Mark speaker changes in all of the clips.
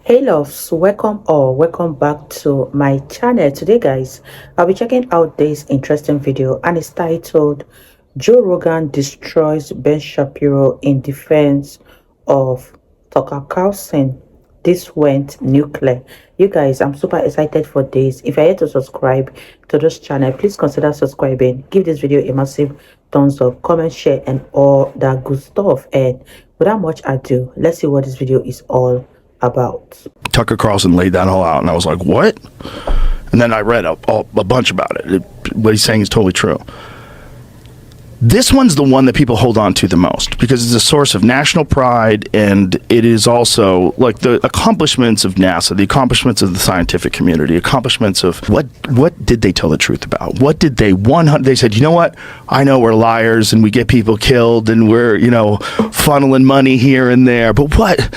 Speaker 1: Hey loves, welcome back to my channel. Today guys, I'll be checking out this interesting video and it's titled Joe Rogan destroys Ben Shapiro in defense of Tucker Carlson. This went nuclear. You guys, I'm super excited for this. If you're yet to subscribe to this channel, please consider subscribing. Give this video a massive thumbs up, comment, share, and all that good stuff. And without much ado, let's see what this video is all about.
Speaker 2: Tucker Carlson laid that all out, and I was like, what? And then I read a bunch about it. What he's saying is totally true. This one's the one that people hold on to the most because it's a source of national pride, and it is also like the accomplishments of NASA, the accomplishments of the scientific community, accomplishments of what did they tell the truth about? What did they they said, you know what? I know we're liars and we get people killed and we're, funneling money here and there, but what?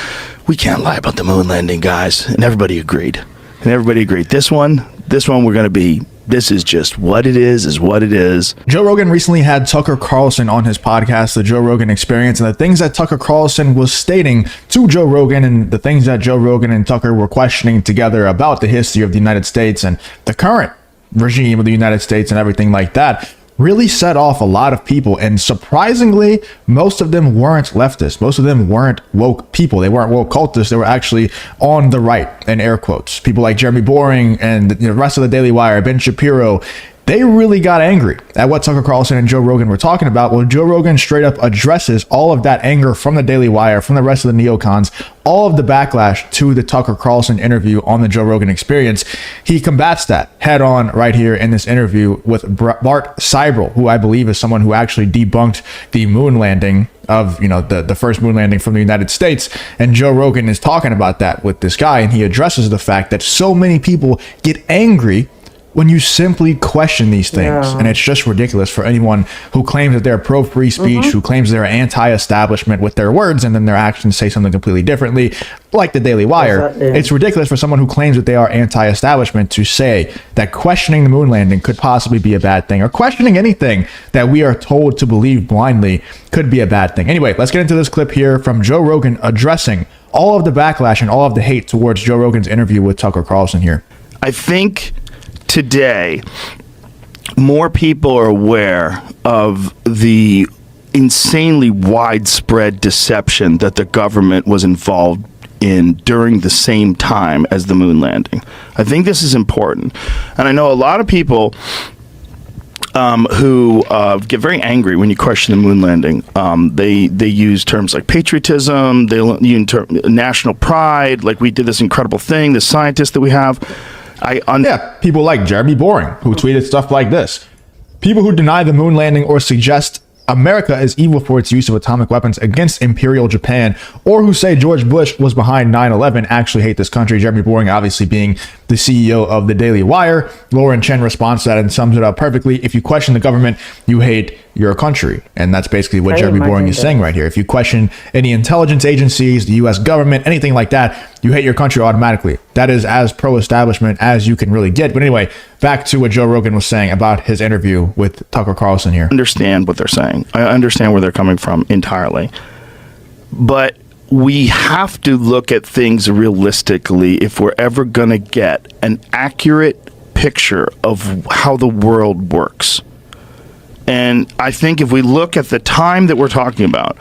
Speaker 2: We can't lie about the moon landing, guys. And everybody agreed. This one we're going to be, this is just what it is what it is.
Speaker 3: Joe Rogan recently had Tucker Carlson on his podcast, The Joe Rogan Experience, and the things that Tucker Carlson was stating to Joe Rogan and the things that Joe Rogan and Tucker were questioning together about the history of the United States and the current regime of the United States and everything like that really set off a lot of people. And surprisingly, most of them weren't leftists. Most of them weren't woke people. They weren't woke cultists. They were actually on the right, in air quotes. People like Jeremy Boring and the rest of the Daily Wire, Ben Shapiro, they really got angry at what Tucker Carlson and Joe Rogan were talking about. Well, Joe Rogan straight up addresses all of that anger from the Daily Wire, from the rest of the neocons, all of the backlash to the Tucker Carlson interview on the Joe Rogan Experience. He combats that head on right here in this interview with Bart Seibel, who I believe is someone who actually debunked the moon landing of, the first moon landing from the United States. And Joe Rogan is talking about that with this guy, and he addresses the fact that so many people get angry when you simply question these things. Yeah. And it's just ridiculous for anyone who claims that they're pro-free speech, who claims they're anti-establishment with their words, and then their actions say something completely differently, like the Daily Wire. Exactly. It's ridiculous for someone who claims that they are anti-establishment to say that questioning the moon landing could possibly be a bad thing, or questioning anything that we are told to believe blindly could be a bad thing. Anyway, let's get into this clip here from Joe Rogan addressing all of the backlash and all of the hate towards Joe Rogan's interview with Tucker Carlson here.
Speaker 2: I think today, more people are aware of the insanely widespread deception that the government was involved in during the same time as the moon landing. I think this is important. And I know a lot of people who get very angry when you question the moon landing. They use terms like patriotism, they use national pride, like we did this incredible thing, the scientists that we have.
Speaker 3: People like Jeremy Boring, who tweeted stuff like this. People who deny the moon landing or suggest America is evil for its use of atomic weapons against Imperial Japan, or who say George Bush was behind 9/11, actually hate this country. Jeremy Boring obviously being the CEO of the Daily Wire. Lauren Chen responds to that and sums it up perfectly. If you question the government, you hate your country. And that's basically what Jeremy Boring is saying right here. If you question any intelligence agencies, the US government, anything like that, you hate your country automatically. That is as pro-establishment as you can really get. But anyway, back to what Joe Rogan was saying about his interview with Tucker Carlson here.
Speaker 2: I understand what they're saying. I understand where they're coming from entirely. But we have to look at things realistically if we're ever going to get an accurate picture of how the world works. And I think if we look at the time that we're talking about,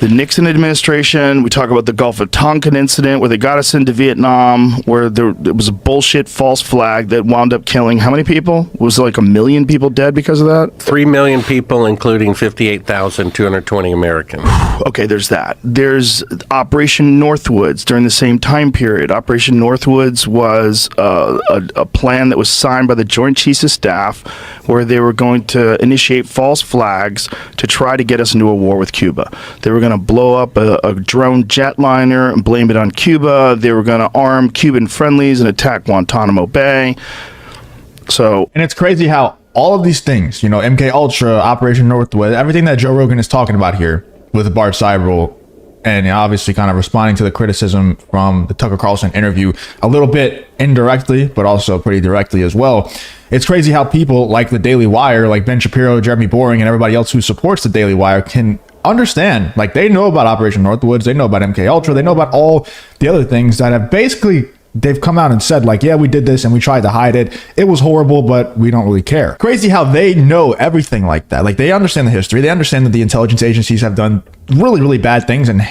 Speaker 2: the Nixon administration, we talk about the Gulf of Tonkin incident where they got us into Vietnam, where there was a bullshit false flag that wound up killing how many people? Was like 1 million people dead because of that?
Speaker 4: 3 million people, including 58,220 Americans.
Speaker 2: Okay, there's that. There's Operation Northwoods during the same time period. Operation Northwoods was a plan that was signed by the Joint Chiefs of Staff where they were going to initiate false flags to try to get us into a war with Cuba. They were going to blow up a drone jetliner and blame it on Cuba. They were going to arm Cuban friendlies and attack Guantanamo Bay.
Speaker 3: And it's crazy how all of these things, MK Ultra, Operation Northwood, everything that Joe Rogan is talking about here with Bart Seibel, and obviously kind of responding to the criticism from the Tucker Carlson interview a little bit indirectly, but also pretty directly as well. It's crazy how people like the Daily Wire, like Ben Shapiro, Jeremy Boring, and everybody else who supports the Daily Wire can understand, like, they know about Operation Northwoods, they know about MK Ultra, they know about all the other things that have basically, they've come out and said, like, yeah, we did this and we tried to hide it. It was horrible, but we don't really care. Crazy how they know everything like that. Like, they understand the history. They understand that the intelligence agencies have done really, really bad things and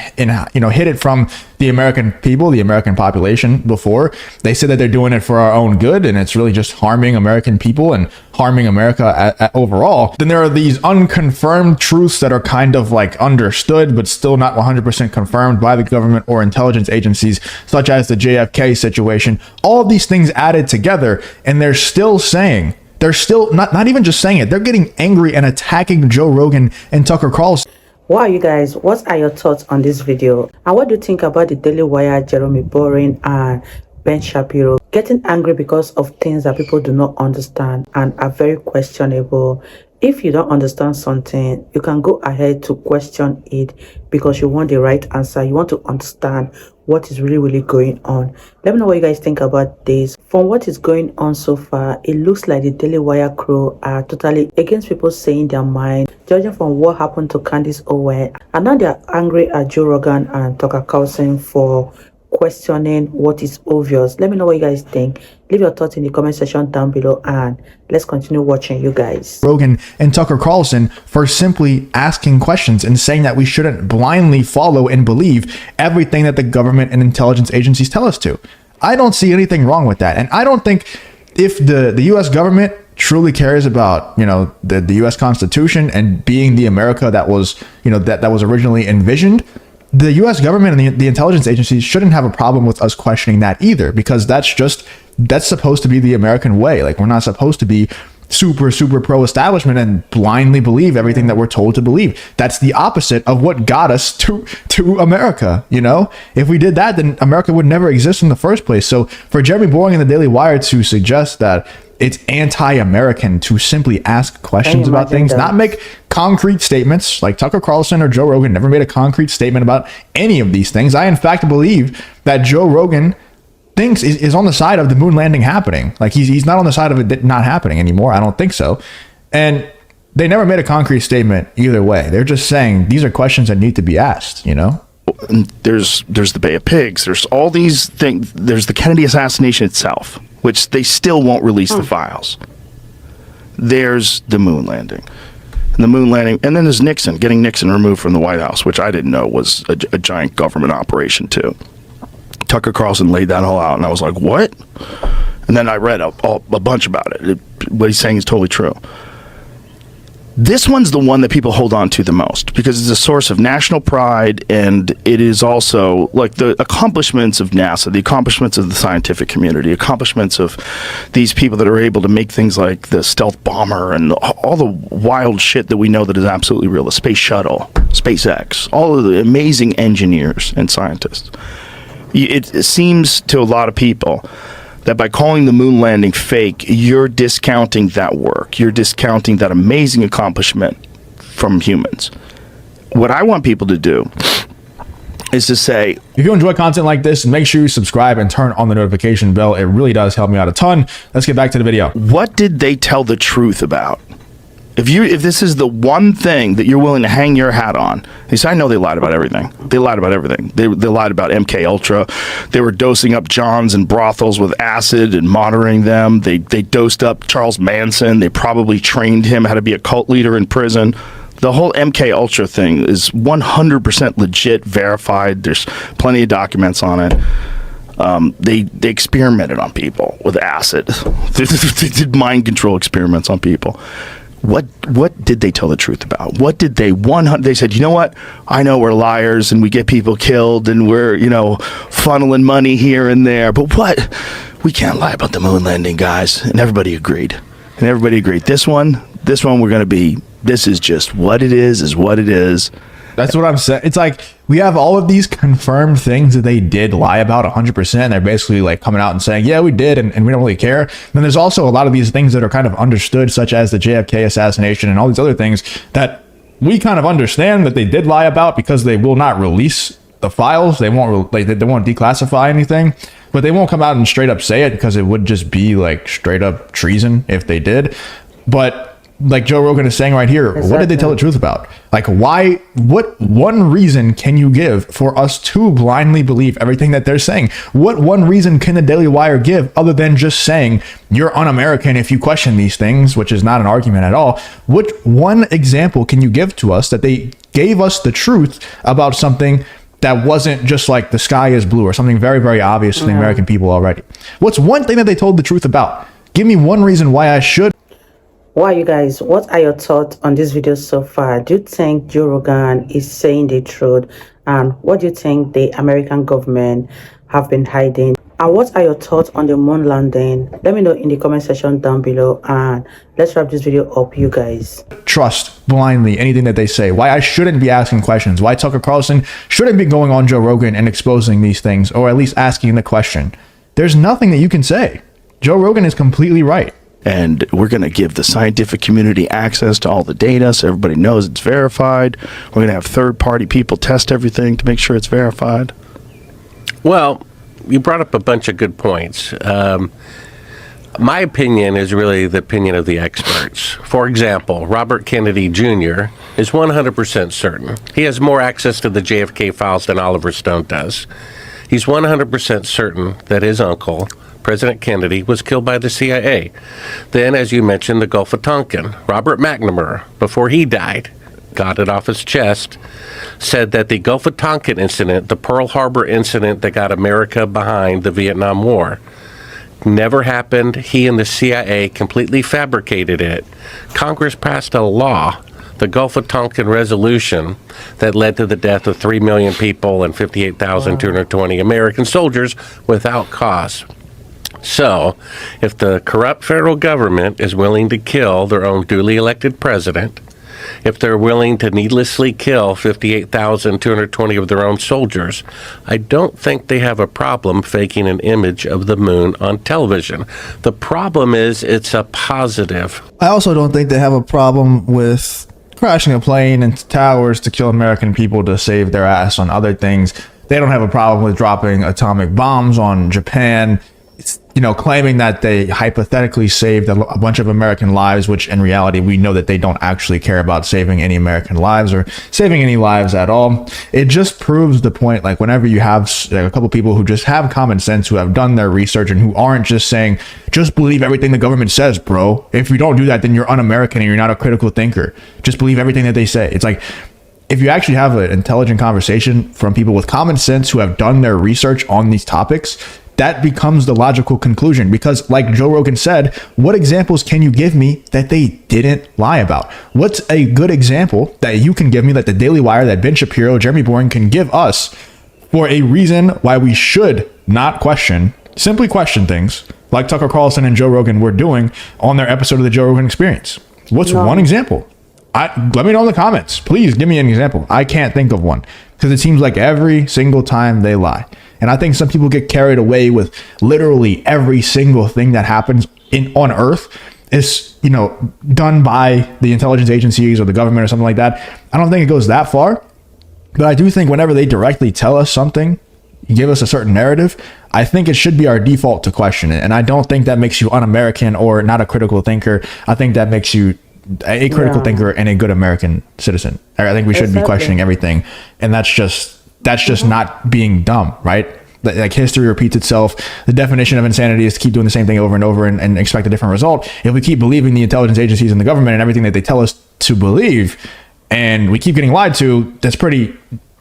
Speaker 3: you know, hid it from the American people, the American population before. They say that they're doing it for our own good, and it's really just harming American people and harming America overall. Then there are these unconfirmed truths that are kind of like understood, but still not 100% confirmed by the government or intelligence agencies, such as the JFK situation. All of these things added together, and they're still saying, they're still not even just saying it, they're getting angry and attacking Joe Rogan and Tucker Carlson.
Speaker 1: Wow, you guys, what are your thoughts on this video? And what do you think about the Daily Wire, Jeremy Boring and Ben Shapiro getting angry because of things that people do not understand and are very questionable? If you don't understand something, you can go ahead to question it because you want the right answer. You want to understand what is really going on. Let me know what you guys think about this. From what is going on so far, it looks like the Daily Wire crew are totally against people saying their mind, judging from what happened to Candace Owen. And now they're angry at Joe Rogan and Tucker Carlson for questioning what is obvious. Let me know what you guys think. Leave your thoughts in the comment section down below, and let's continue watching, you guys.
Speaker 3: Rogan and Tucker Carlson for simply asking questions and saying that we shouldn't blindly follow and believe everything that the government and intelligence agencies tell us to. I don't see anything wrong with that. And I don't think if the US government truly cares about, you know, the US Constitution and being the America that was, you know, that was originally envisioned, the US government and the intelligence agencies shouldn't have a problem with us questioning that either, because that's supposed to be the American way. Like, we're not supposed to be super pro-establishment and blindly believe everything that we're told to believe. That's the opposite of what got us to America. You know, if we did that, then America would never exist in the first place. So for Jeremy Boring and the Daily Wire to suggest that it's anti-American to simply ask questions about things, not make concrete statements, like Tucker Carlson or Joe Rogan never made a concrete statement about any of these things. I, in fact, believe that Joe Rogan thinks is on the side of the moon landing happening. Like, he's not on the side of it not happening anymore. I don't think so. And they never made a concrete statement either way. They're just saying these are questions that need to be asked, you know?
Speaker 2: There's the Bay of Pigs. There's all these things. There's the Kennedy assassination itself, which they still won't release the files. There's the moon landing. And the moon landing. And then there's Nixon, getting Nixon removed from the White House, which I didn't know was a giant government operation too. Tucker Carlson laid that all out, and I was like, what? And then I read a bunch about it. What he's saying is totally true. This one's the one that people hold on to the most because it's a source of national pride, and it is also like the accomplishments of NASA, the accomplishments of the scientific community, accomplishments of these people that are able to make things like the stealth bomber and all the wild shit that we know that is absolutely real, the space shuttle, SpaceX, all of the amazing engineers and scientists. It seems to a lot of people that by calling the moon landing fake, you're discounting that work. You're discounting that amazing accomplishment from humans. What I want people to do is to say,
Speaker 3: if you enjoy content like this, make sure you subscribe and turn on the notification bell. It really does help me out a ton. Let's get back to the video.
Speaker 2: What did they tell the truth about? If this is the one thing that you're willing to hang your hat on, you say, I know they lied about everything. They lied about everything. They lied about MK Ultra. They were dosing up Johns and brothels with acid and monitoring them. They dosed up Charles Manson. They probably trained him how to be a cult leader in prison. The whole MK Ultra thing is 100% legit, verified. There's plenty of documents on it. They experimented on people with acid. They did mind control experiments on people. What did they tell the truth about? What did they they said, you know what? I know we're liars and we get people killed and we're, you know, funneling money here and there, but what? We can't lie about the moon landing, guys. And everybody agreed. This one we're going to be, this is just what it is what it is.
Speaker 3: That's what I'm saying. It's like we have all of these confirmed things that they did lie about 100%. They're basically like coming out and saying, yeah, we did, and we don't really care. And then there's also a lot of these things that are kind of understood, such as the JFK assassination and all these other things that we kind of understand that they did lie about because they will not release the files. They won't declassify anything, but they won't come out and straight up say it because it would just be like straight up treason if they did. But like Joe Rogan is saying right here,
Speaker 1: Exactly.
Speaker 3: what did they tell the truth about? Like, why? What one reason can you give for us to blindly believe everything that they're saying? What one reason can the Daily Wire give other than just saying you're un-American if you question these things, which is not an argument at all? What one example can you give to us that they gave us the truth about something that wasn't just like the sky is blue or something very, very obvious to the American people already? What's one thing that they told the truth about? Give me one reason why I should.
Speaker 1: Wow, you guys, what are your thoughts on this video so far? Do you think Joe Rogan is saying the truth? And what do you think the American government have been hiding? And what are your thoughts on the moon landing? Let me know in the comment section down below. And let's wrap this video up, you guys.
Speaker 3: Trust blindly anything that they say, why I shouldn't be asking questions, why Tucker Carlson shouldn't be going on Joe Rogan and exposing these things, or at least asking the question. There's nothing that you can say. Joe Rogan is completely right.
Speaker 2: And we're going to give the scientific community access to all the data so everybody knows it's verified. We're going to have third-party people test everything to make sure it's verified.
Speaker 4: Well, you brought up a bunch of good points. My opinion is really the opinion of the experts. For example, Robert Kennedy Jr. is 100% certain. He has more access to the JFK files than Oliver Stone does. He's 100% certain that his uncle, President Kennedy, was killed by the CIA. Then, as you mentioned, the Gulf of Tonkin. Robert McNamara, before he died, got it off his chest, said that the Gulf of Tonkin incident, the Pearl Harbor incident that got America behind the Vietnam War, never happened. He and the CIA completely fabricated it. Congress passed a law, the Gulf of Tonkin Resolution, that led to the death of 3 million people and 58,220 American soldiers without cause. So, if the corrupt federal government is willing to kill their own duly elected president, if they're willing to needlessly kill 58,220 of their own soldiers, I don't think they have a problem faking an image of the moon on television. The problem is it's a positive.
Speaker 3: I also don't think they have a problem with crashing a plane into towers to kill American people to save their ass on other things. They don't have a problem with dropping atomic bombs on Japan. It's, claiming that they hypothetically saved a bunch of American lives, which in reality, we know that they don't actually care about saving any American lives or saving any lives at all. It just proves the point, like whenever you have a couple people who just have common sense, who have done their research and who aren't just saying, just believe everything the government says, bro. If you don't do that, then you're un-American and you're not a critical thinker. Just believe everything that they say. It's like, if you actually have an intelligent conversation from people with common sense who have done their research on these topics, that becomes the logical conclusion. Because like Joe Rogan said, what examples can you give me that they didn't lie about? What's a good example that you can give me, that the Daily Wire, that Ben Shapiro, Jeremy Boring can give us for a reason why we should not question, simply question things like Tucker Carlson and Joe Rogan were doing on their episode of the Joe Rogan Experience? What's one example? Let me know in the comments. Please give me an example. I can't think of one, because it seems like every single time they lie. And I think some people get carried away with literally every single thing that happens on Earth is, done by the intelligence agencies or the government or something like that. I don't think it goes that far, but I do think whenever they directly tell us something, give us a certain narrative, I think it should be our default to question it. And I don't think that makes you un-American or not a critical thinker. I think that makes you a critical thinker and a good American citizen. I think we should be questioning everything. And that's just not being dumb, right? Like history repeats itself. The definition of insanity is to keep doing the same thing over and over and expect a different result. If we keep believing the intelligence agencies and the government and everything that they tell us to believe, and we keep getting lied to, that's pretty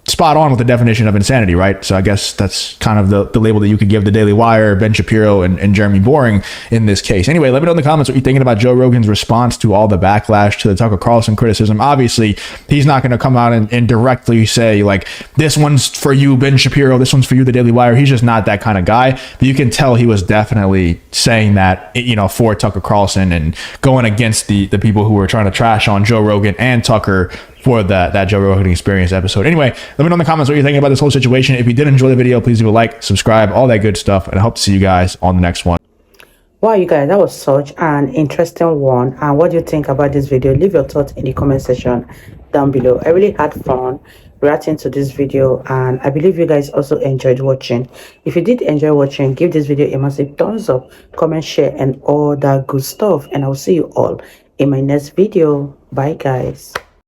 Speaker 3: spot on with the definition of insanity, right? So I guess that's kind of the label that you could give the Daily Wire, Ben Shapiro, and Jeremy Boring in this case. Anyway, let me know in the comments what you're thinking about Joe Rogan's response to all the backlash to the Tucker Carlson criticism. Obviously, he's not going to come out and directly say, like, this one's for you, Ben Shapiro, this one's for you, the Daily Wire. He's just not that kind of guy. But you can tell he was definitely saying that, for Tucker Carlson and going against the people who were trying to trash on Joe Rogan and Tucker for that Joe Rogan Experience episode. Anyway, let me know in the comments what you're thinking about this whole situation. If you did enjoy the video, please do a like, subscribe, all that good stuff, and I hope to see you guys on the next one.
Speaker 1: Wow, you guys, that was such an interesting one. And what do you think about this video? Leave your thoughts in the comment section down below. I really had fun reacting to this video, and I believe you guys also enjoyed watching. If you did enjoy watching, give this video a massive thumbs up, comment, share, and all that good stuff. And I'll see you all in my next video. Bye guys.